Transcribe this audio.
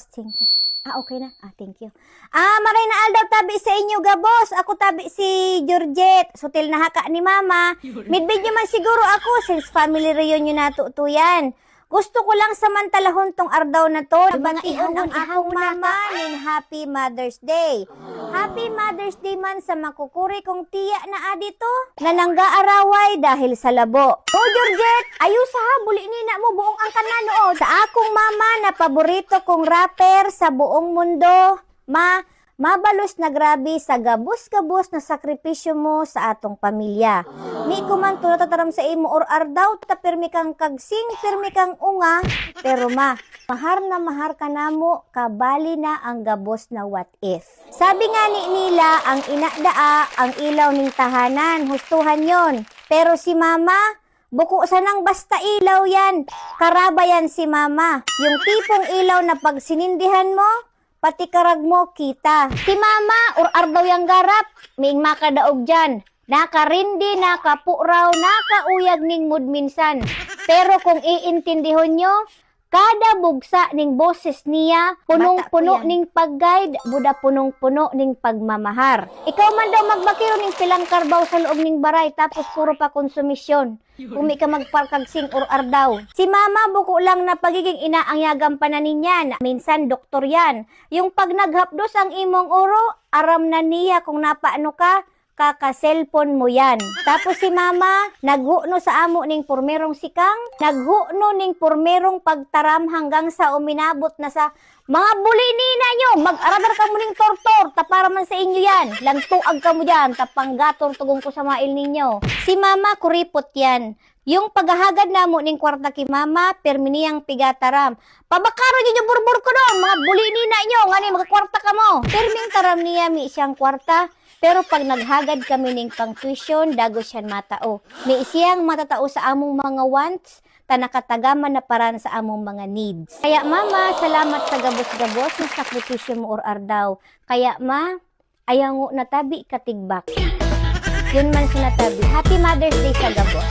fasting. Okay na. Thank you. Maray na aldaw tabi sa inyo, gabos. Ako tabi si Georgette. Sutil na haka ni mama. Midbid nyo man siguro ako since family reunion na to yan. Gusto ko lang samantalahon tong ardaw na to. Batihan ang akong mama ning Happy Mother's Day. Happy Mother's Day man sa makukuri kong tiya na adito. Nga nangga-araway dahil sa labo. Georgette, ayos ha, buli nina mo buong ang kananood. Sa akong mama na paborito kong rapper sa buong mundo. Mabalos na grabe sa gabos-gabos na sakripisyo mo sa atong pamilya. Ni ko man tunatataram sa imo or ardaw, tapirmi kang kagsing, pirmi kang unga, pero mahar na mahar ka namo, kabali na ang gabos na what if. Sabi nga ni nila, ang inadaa, ang ilaw ning tahanan, hustuhan yon. Pero si mama, buko sanang basta ilaw yan, karaba yan si mama. Yung tipong ilaw na pag sinindihan mo, pati karag mo kita. Si mama, or ardaw yang garap, may makadaog dyan. Nakarindi, nakapuraw, nakauyag ning mood minsan. Pero kung iintindihon nyo, kada bugsa ning boses niya, punong-puno ning pag-guide, buda punong-puno ning pagmamahar. Ikaw man daw magbakiro ning pilang karbaw sa loob ning baray, tapos puro pa konsumisyon. Kung ka magparkagsing or ardaw. Si mama buko lang na pagiging inaangyagang pananin yan. Minsan doktor yan. Yung pag naghapdos ang imong oro, aram na niya kung napaano ka, kaka-cellphone mo yan. Tapos si mama, naghuno sa amo ning pormerong sikang, naghuno ning pormerong pagtaram hanggang sa uminabot na sa mga bulinina nyo, mag-aradar ka mo ning tortor, tapara man sa inyo yan, lantuag ka mo dyan, tapanggator tugong ko sa mail ninyo. Si mama, kuripot yan. Yung paghahagad na mo ning kwarta ki mama, perminiyang pigataram. Pabakaro nyo burbur ko doon, mga bulinina nyo, nga ni magkakwarta ka mo. Perming taram niya mi siyang kwarta, pero pag naghagad kami ning pang tuition, dago siyan matao. May isiyang matatao sa among mga wants, nakatagaman na paran sa among mga needs. Kaya mama, salamat sa gabos-gabos na sakripisyo mo or ardaw. Kaya ayaw na tabi katigbak. Yun man sinatabi. Happy Mother's Day sa gabos.